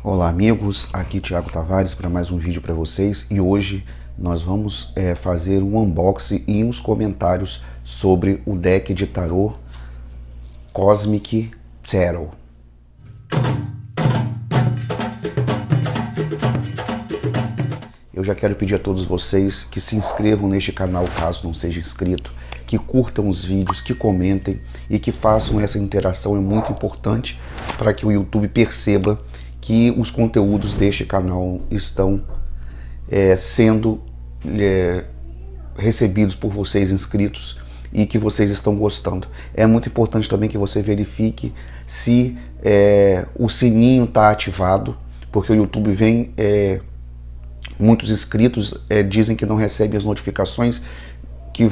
Olá amigos, aqui Thiago Tavares para mais um vídeo para vocês e hoje nós vamos fazer um unboxing e uns comentários sobre o deck de tarô Cosmic Tarot. Eu já quero pedir a todos vocês que se inscrevam neste canal caso não seja inscrito, que curtam os vídeos, que comentem e que façam essa interação, é muito importante para que o YouTube perceba que os conteúdos deste canal estão sendo recebidos por vocês inscritos e que vocês estão gostando. É muito importante também que você verifique se o sininho está ativado, porque o YouTube vem... muitos inscritos dizem que não recebem as notificações, que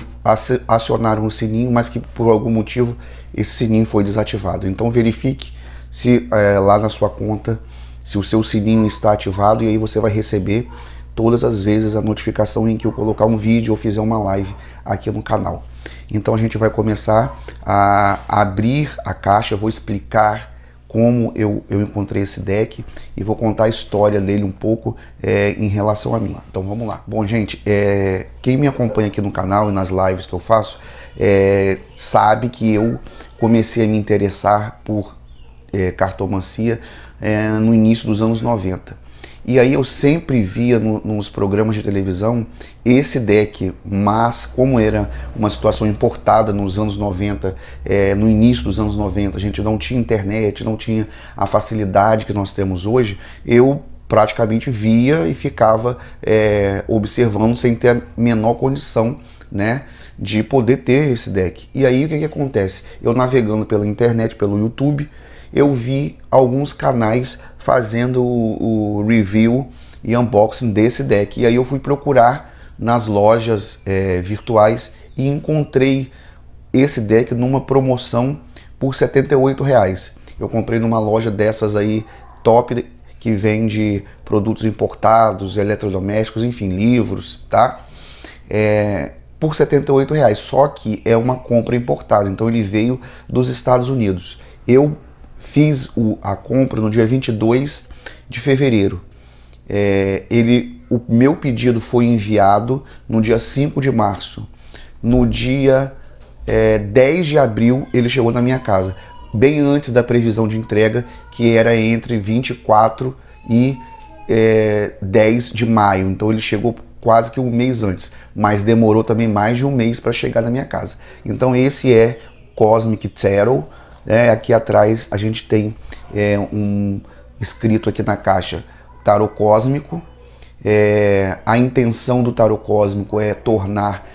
acionaram o sininho, mas que por algum motivo esse sininho foi desativado. Então verifique se lá na sua conta, se o seu sininho está ativado, e aí você vai receber todas as vezes a notificação em que eu colocar um vídeo ou fizer uma live aqui no canal. Então a gente vai começar a abrir a caixa, eu vou explicar como eu encontrei esse deck e vou contar a história dele um pouco em relação a mim. Então vamos lá. Bom, gente, quem me acompanha aqui no canal e nas lives que eu faço, sabe que eu comecei a me interessar por cartomancia no início dos anos 90. E aí eu sempre via nos programas de televisão esse deck, mas como era uma situação importada nos anos 90, no início dos anos 90, a gente não tinha internet, não tinha a facilidade que nós temos hoje, eu praticamente via e ficava observando sem ter a menor condição, né, de poder ter esse deck. E aí o que acontece? Eu navegando pela internet, pelo YouTube, eu vi alguns canais fazendo o review e unboxing desse deck. E aí eu fui procurar nas lojas virtuais e encontrei esse deck numa promoção por R$ 78. Eu comprei numa loja dessas aí top, que vende produtos importados, eletrodomésticos, enfim, livros, tá? Por R$ 78. Só que é uma compra importada, então ele veio dos Estados Unidos. Eu fiz a compra no dia 22 de fevereiro. O meu pedido foi enviado no dia 5 de março. No dia 10 de abril ele chegou na minha casa, bem antes da previsão de entrega, que era entre 24 e 10 de maio. Então ele chegou quase que um mês antes, mas demorou também mais de um mês para chegar na minha casa. Então esse é Cosmic Tarot. Aqui atrás a gente tem escrito aqui na caixa Tarô Cósmico. A intenção do Tarô Cósmico é tornar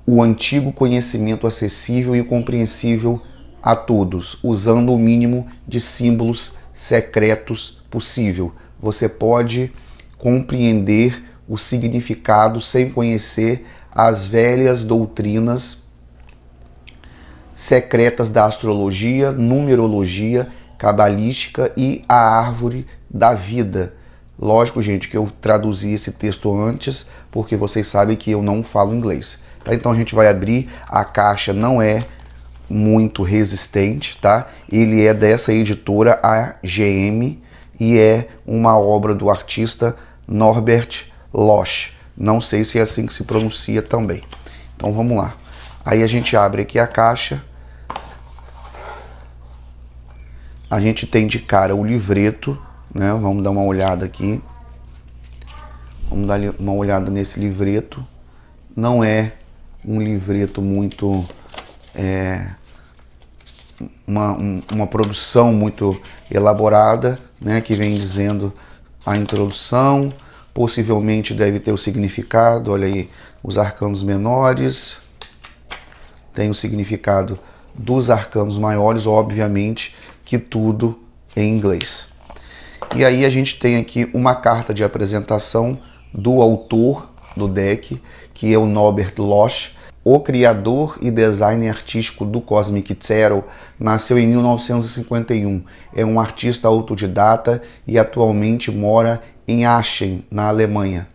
o antigo conhecimento acessível e compreensível a todos, usando o mínimo de símbolos secretos possível. Você pode compreender o significado sem conhecer as velhas doutrinas secretas da astrologia, numerologia, cabalística e a árvore da vida. Lógico, gente, que eu traduzi esse texto antes, porque vocês sabem que eu não falo inglês. Tá? Então a gente vai abrir, a caixa não é muito resistente, tá? Ele é dessa editora AGM e é uma obra do artista Norbert Losch. Não sei se é assim que se pronuncia também. Então vamos lá. Aí a gente abre aqui a caixa, a gente tem de cara o livreto, né? Vamos dar uma olhada aqui, vamos dar uma olhada nesse livreto. Não é um livreto muito, uma produção muito elaborada, né? Que vem dizendo a introdução, possivelmente deve ter o significado, olha aí, os arcanos menores, tem o significado dos arcanos maiores, obviamente que tudo em inglês. E aí a gente tem aqui uma carta de apresentação do autor do deck, que é o Norbert Losch. O criador e designer artístico do Cosmic Tarot nasceu em 1951. É um artista autodidata e atualmente mora em Aachen, na Alemanha.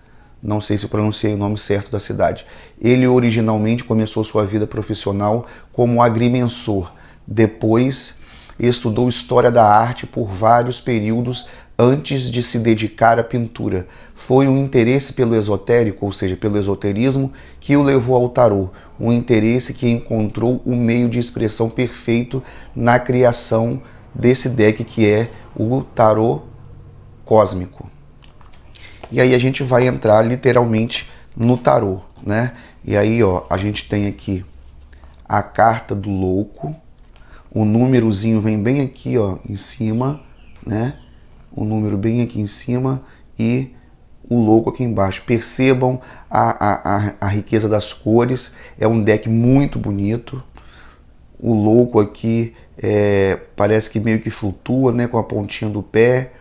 Não sei se eu pronunciei o nome certo da cidade. Ele originalmente começou sua vida profissional como agrimensor. Depois estudou História da Arte por vários períodos antes de se dedicar à pintura. Foi um interesse pelo esotérico, ou seja, pelo esoterismo, que o levou ao tarô. Um interesse que encontrou o meio de expressão perfeito na criação desse deck que é o tarô cósmico. E aí a gente vai entrar literalmente no tarô, né? E aí, ó, a gente tem aqui a carta do louco, o númerozinho vem bem aqui, ó, em cima, né? O número bem aqui em cima e o louco aqui embaixo. Percebam a riqueza das cores, é um deck muito bonito. O louco aqui parece que meio que flutua, né, com a pontinha do pé,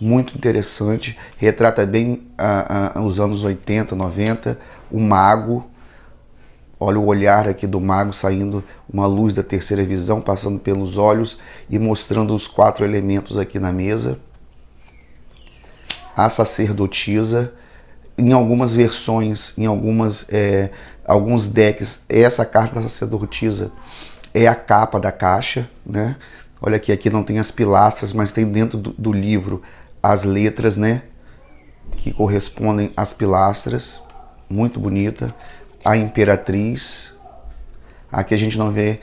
muito interessante, retrata bem os anos 80, 90, o mago. Olha o olhar aqui do mago saindo uma luz da terceira visão, passando pelos olhos e mostrando os 4 elementos aqui na mesa. A sacerdotisa, em algumas versões, em alguns decks, essa carta da sacerdotisa é a capa da caixa, né? Olha aqui não tem as pilastras, mas tem dentro do livro as letras, né, que correspondem às pilastras, muito bonita. A imperatriz, aqui a gente não vê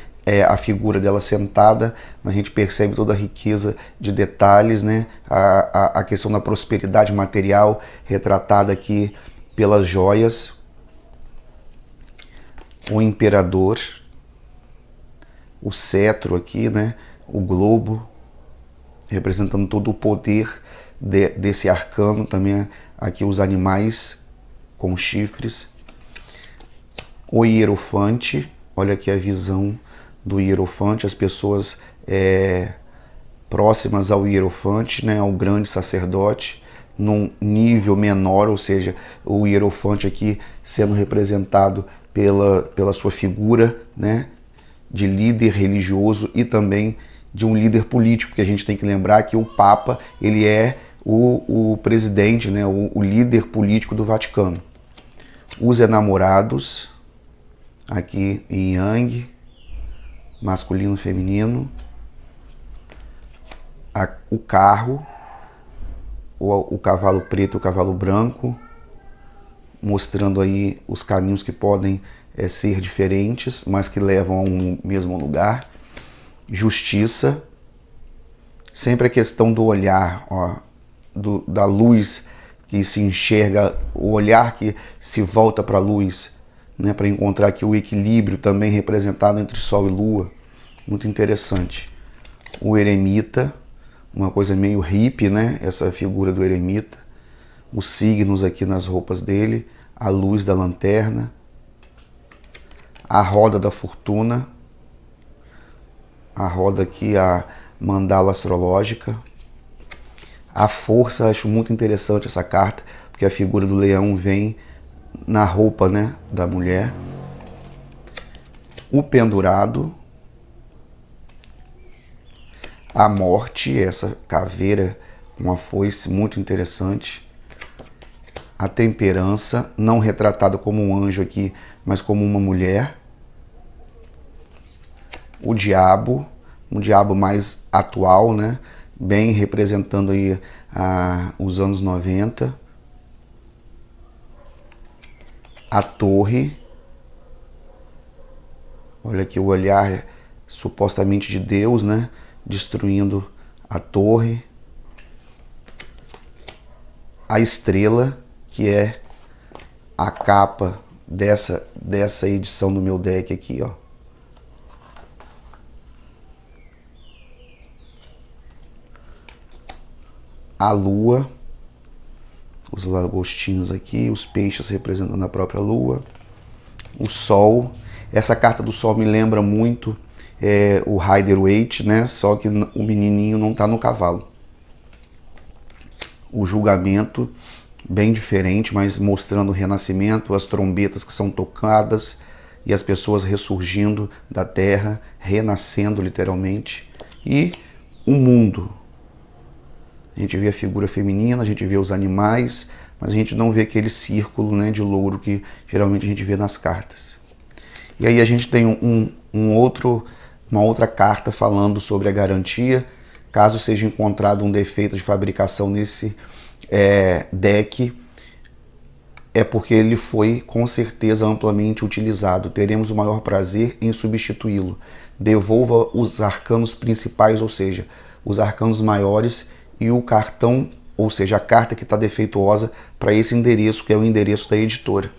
a figura dela sentada, mas a gente percebe toda a riqueza de detalhes, né? A questão da prosperidade material retratada aqui pelas joias. O imperador, o cetro aqui, né? O globo, representando todo o poder desse arcano. Também aqui os animais com chifres. O hierofante, olha aqui a visão do hierofante, as pessoas próximas ao hierofante, né, ao grande sacerdote, num nível menor, ou seja, o hierofante aqui sendo representado pela sua figura, né, de líder religioso e também de um líder político, porque a gente tem que lembrar que o Papa, ele é o presidente, né, o líder político do Vaticano. Os enamorados, aqui em Yang, masculino e feminino. O carro, o cavalo preto e o cavalo branco, mostrando aí os caminhos que podem ser diferentes, mas que levam a um mesmo lugar. Justiça, sempre a questão do olhar, ó, da luz que se enxerga, o olhar que se volta para a luz, né, para encontrar aqui o equilíbrio também representado entre Sol e Lua, muito interessante. O eremita, uma coisa meio hippie, né, essa figura do eremita, os signos aqui nas roupas dele, a luz da lanterna, a roda da fortuna, a roda aqui, a mandala astrológica, a força. Acho muito interessante essa carta, porque a figura do leão vem na roupa, né, da mulher. O pendurado, a morte, essa caveira com a foice, muito interessante. A temperança, não retratada como um anjo aqui, mas como uma mulher. O diabo, um diabo mais atual, né, bem representando aí os anos 90. A torre, olha aqui o olhar supostamente de Deus, né, destruindo a torre. A estrela, que é a capa dessa edição do meu deck aqui, ó. A lua, os lagostinhos aqui, os peixes representando a própria lua. O sol, essa carta do sol me lembra muito o Rider-Waite, né? Só que o menininho não está no cavalo. O julgamento, bem diferente, mas mostrando o renascimento, as trombetas que são tocadas e as pessoas ressurgindo da terra, renascendo literalmente. E o mundo. A gente vê a figura feminina, a gente vê os animais, mas a gente não vê aquele círculo, né, de louro que geralmente a gente vê nas cartas. E aí a gente tem uma outra carta falando sobre a garantia, Caso seja encontrado um defeito de fabricação nesse deck, é porque ele foi com certeza amplamente utilizado. Teremos o maior prazer em substituí-lo. Devolva os arcanos principais, ou seja, os arcanos maiores e o cartão, ou seja, a carta que está defeituosa para esse endereço, que é o endereço da editora.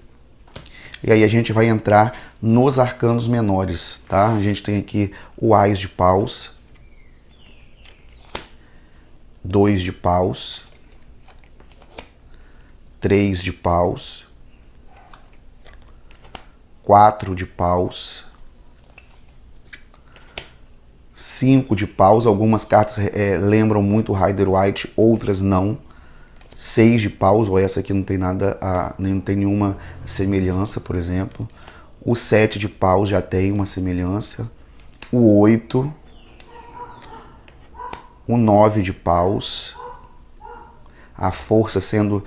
E aí a gente vai entrar nos arcanos menores, tá? A gente tem aqui o Ás de Paus, 2 de Paus, 3 de Paus, 4 de Paus, 5 de Paus. Algumas cartas lembram muito o Rider-Waite, outras não. 6 de Paus, ou essa aqui não tem nada, não tem nenhuma semelhança, por exemplo. O 7 de Paus já tem uma semelhança. O 8. O 9 de Paus. A força sendo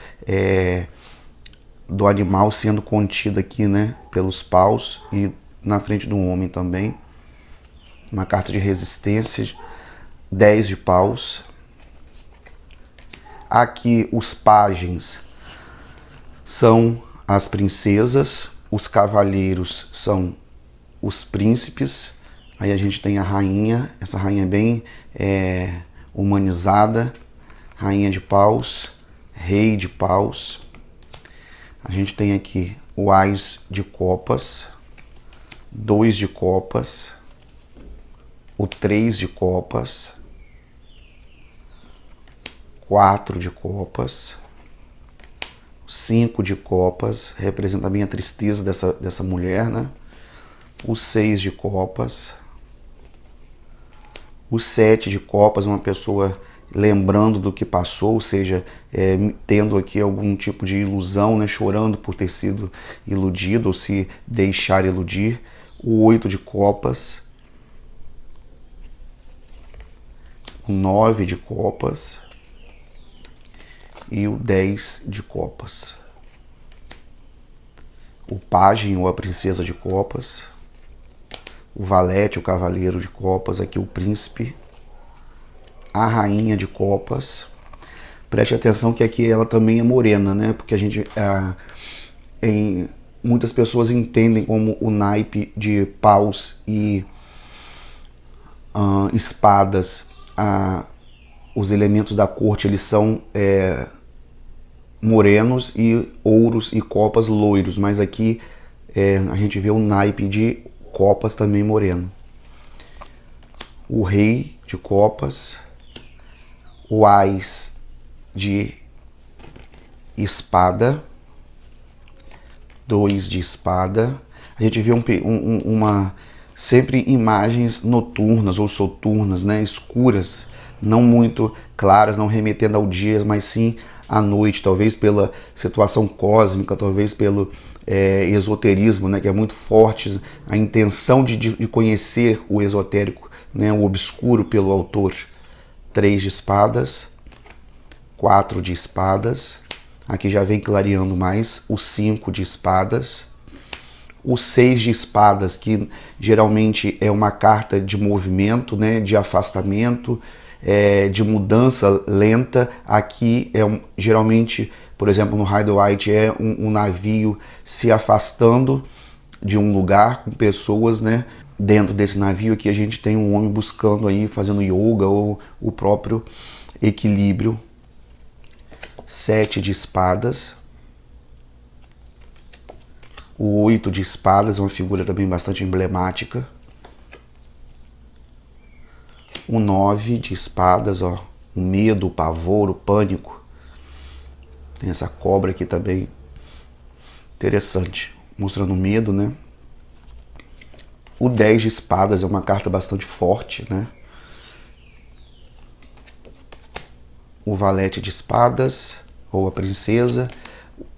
do animal sendo contida aqui, né, pelos paus e na frente do homem também. Uma carta de resistência. 10 de Paus. Aqui os pajens são as princesas, os cavaleiros são os príncipes. Aí a gente tem a rainha, essa rainha bem humanizada, rainha de Paus, rei de Paus. A gente tem aqui o Ás de Copas, 2 de Copas, o 3 de Copas, 4 de Copas, 5 de Copas, representa bem a tristeza dessa mulher, né? O 6 de Copas, o 7 de Copas, uma pessoa lembrando do que passou, ou seja, tendo aqui algum tipo de ilusão, né? Chorando por ter sido iludido ou se deixar iludir. O 8 de Copas, o 9 de Copas e o 10 de Copas. O pajem ou a princesa de Copas, o valete, o cavaleiro de Copas, aqui o príncipe, a rainha de Copas. Preste atenção que aqui ela também é morena, né? Porque a gente, muitas pessoas entendem como o naipe de paus e espadas, os elementos da corte, eles são morenos e ouros e copas loiros, mas aqui a gente vê o naipe de copas também moreno. O rei de copas, o Ás de espada, 2 de espada. A gente vê sempre imagens noturnas ou soturnas, né, escuras, não muito claras, não remetendo ao dia, mas sim à noite, talvez pela situação cósmica, talvez pelo esoterismo, né, que é muito forte, a intenção de conhecer o esotérico, né, o obscuro pelo autor. 3 de espadas, 4 de espadas, aqui já vem clareando mais, o 5 de espadas, o 6 de espadas, que geralmente é uma carta de movimento, né, de afastamento, de mudança lenta. Aqui geralmente, por exemplo, no Rider-Waite é um navio se afastando de um lugar com pessoas, né? Dentro desse navio aqui a gente tem um homem buscando aí, fazendo yoga ou o próprio equilíbrio. 7 de espadas. O 8 de espadas é uma figura também bastante emblemática. O 9 de espadas, ó, o medo, o pavor, o pânico. Tem essa cobra aqui também, interessante, mostrando medo, né? O 10 de espadas é uma carta bastante forte, né? O valete de espadas, ou a princesa,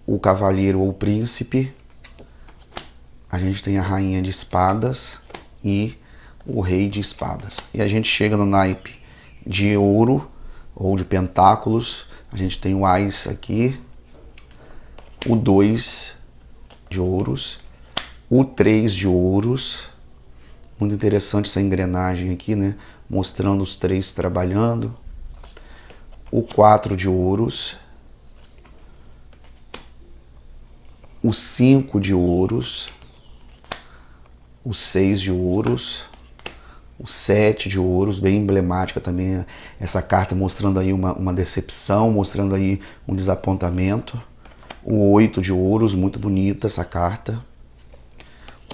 o cavaleiro ou o príncipe. A gente tem a rainha de espadas e o rei de espadas. E a gente chega no naipe de ouro ou de pentáculos. A gente tem o Ás aqui, o 2 de ouros, o 3 de ouros. Muito interessante essa engrenagem aqui, né? mostrando os 3 trabalhando. O 4 de ouros. O 5 de ouros. O 6 de ouros. O 7 de ouros, bem emblemática também essa carta, mostrando aí uma decepção, mostrando aí um desapontamento. O 8 de ouros, muito bonita essa carta.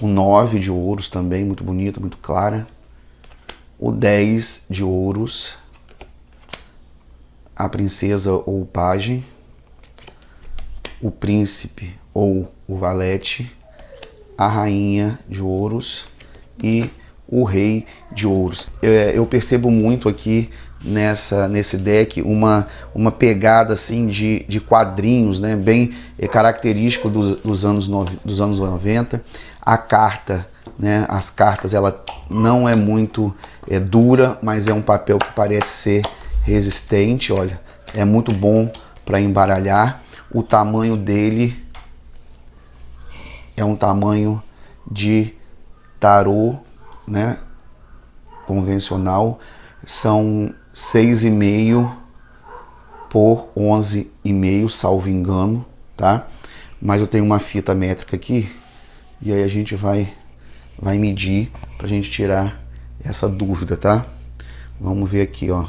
O 9 de ouros também, muito bonita, muito clara. O 10 de ouros, a princesa ou o pajem. O príncipe ou o valete. A rainha de ouros e o rei de ouros. Eu percebo muito aqui nesse deck uma pegada assim de quadrinhos, né? Bem característico dos anos 90. A carta, né? As cartas, ela não é muito dura, mas é um papel que parece ser resistente. Olha, é muito bom para embaralhar. O tamanho dele é um tamanho de tarô, né, convencional. São 6,5 por 11,5, salvo engano, tá? Mas eu tenho uma fita métrica aqui e aí a gente vai medir pra gente tirar essa dúvida, tá? Vamos ver aqui, ó,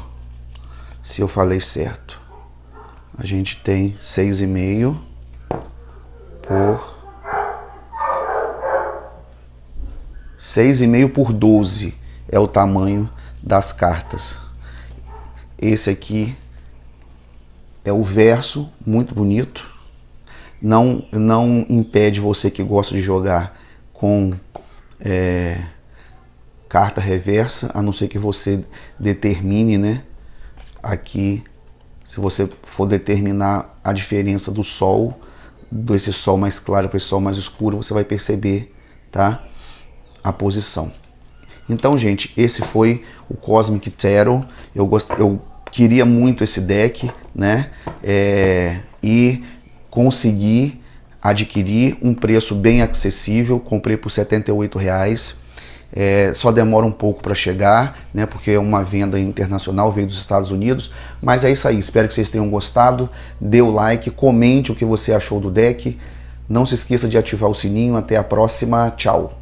se eu falei certo. A gente tem 6,5 por 6,5 por 12 é o tamanho das cartas. Esse aqui é o verso, muito bonito. Não impede você que gosta de jogar com carta reversa, a não ser que você determine, né? Aqui, se você for determinar a diferença do sol, desse sol mais claro para esse sol mais escuro, você vai perceber, tá? A posição. Então, gente, esse foi o Cosmic Tarot. Eu queria muito esse deck, né? E consegui adquirir um preço bem acessível. Comprei por R$78. Só demora um pouco para chegar, né? Porque é uma venda internacional, veio dos Estados Unidos. Mas é isso aí. Espero que vocês tenham gostado. Dê o like, comente o que você achou do deck. Não se esqueça de ativar o sininho. Até a próxima. Tchau.